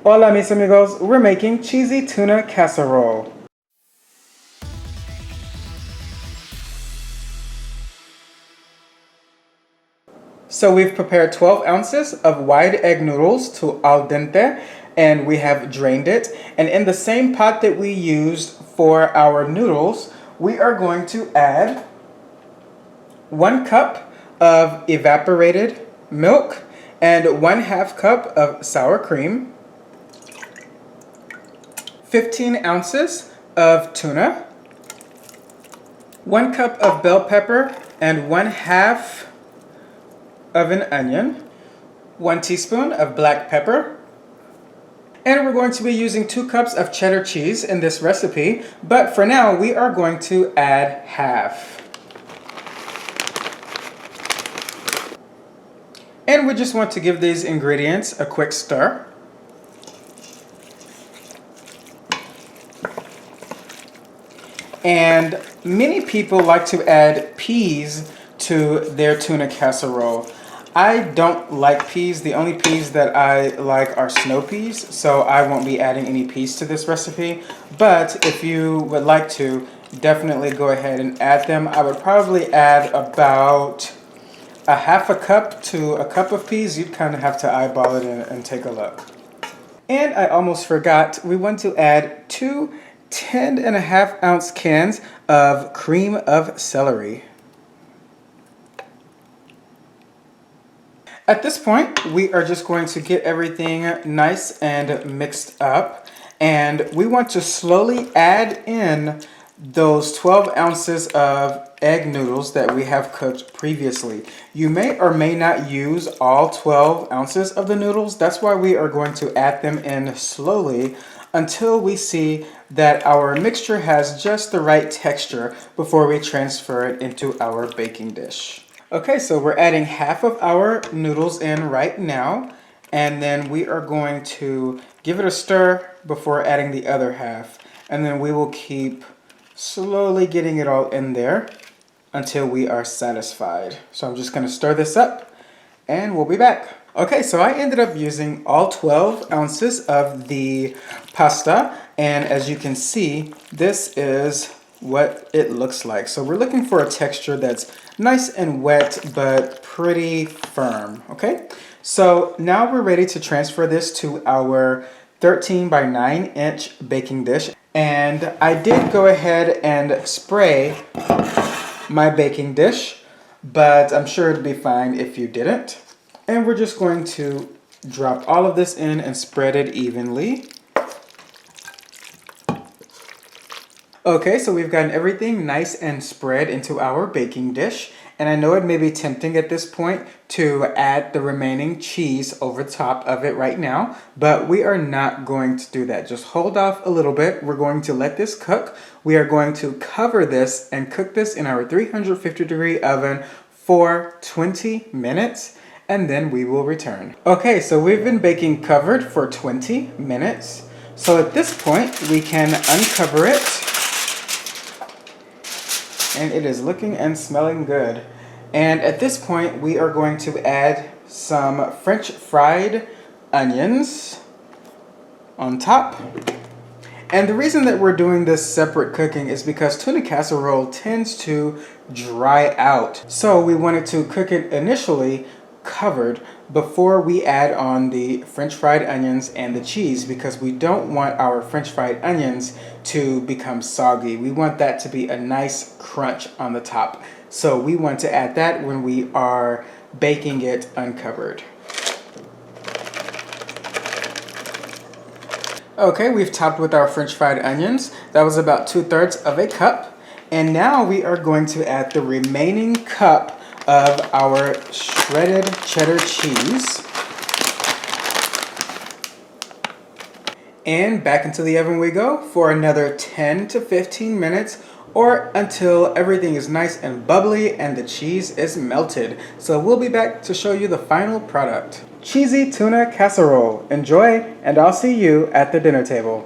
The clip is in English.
Hola mis amigos, we're making cheesy tuna casserole. So we've prepared 12 ounces of wide egg noodles to al dente, and we have drained it. And in the same pot that we used for our noodles, we are going to add 1 cup of evaporated milk and 1/2 cup of sour cream, 15 ounces of tuna, 1 cup of bell pepper and 1/2 of an onion, 1 teaspoon of black pepper, and we're going to be using 2 cups of cheddar cheese in this recipe, but for now we are going to add half. And we just want to give these ingredients a quick stir. And many people like to add peas to their tuna casserole. I don't like peas. The only peas that I like are snow peas, so I won't be adding any peas to this recipe. But if you would like to, definitely go ahead and add them. I would probably add about 1/2 cup to a cup of peas. You'd kind of have to eyeball it and take a look. And I almost forgot, we want to add 2 10.5-ounce cans of cream of celery. At this point, we are just going to get everything nice and mixed up, and we want to slowly add in those 12 ounces of egg noodles that we have cooked previously. You may or may not use all 12 ounces of the noodles. That's why we are going to add them in slowly until we see that our mixture has just the right texture before we transfer it into our baking dish. Okay, so we're adding half of our noodles in right now, and then we are going to give it a stir before adding the other half, and then we will keep slowly getting it all in there until we are satisfied. So I'm just going to stir this up and we'll be back. Okay, so I ended up using all 12 ounces of the pasta, and as you can see, this is what it looks like. So we're looking for a texture that's nice and wet but pretty firm. Okay, so now we're ready to transfer this to our 13 by 9 inch baking dish, and I did go ahead and spray my baking dish, but I'm sure it'd be fine if you didn't. And we're just going to drop all of this in and spread it evenly. Okay, so we've gotten everything nice and spread into our baking dish. And I know it may be tempting at this point to add the remaining cheese over top of it right now, but we are not going to do that. Just hold off a little bit. We're going to let this cook. We are going to cover this and cook this in our 350-degree oven for 20 minutes. And then we will return. Okay, so we've been baking covered for 20 minutes. So at this point, we can uncover it. And it is looking and smelling good. And at this point, we are going to add some French fried onions on top. And the reason that we're doing this separate cooking is because tuna casserole tends to dry out. So we wanted to cook it initially covered before we add on the French fried onions and the cheese, because we don't want our French fried onions to become soggy. We want that to be a nice crunch on the top. So we want to add that when we are baking it uncovered. Okay, we've topped with our French fried onions. That was about 2/3 of a cup. And now we are going to add the remaining cup of our shredded cheddar cheese. And back into the oven we go for another 10 to 15 minutes, or until everything is nice and bubbly and the cheese is melted. So we'll be back to show you the final product. Cheesy tuna casserole. Enjoy, and I'll see you at the dinner table.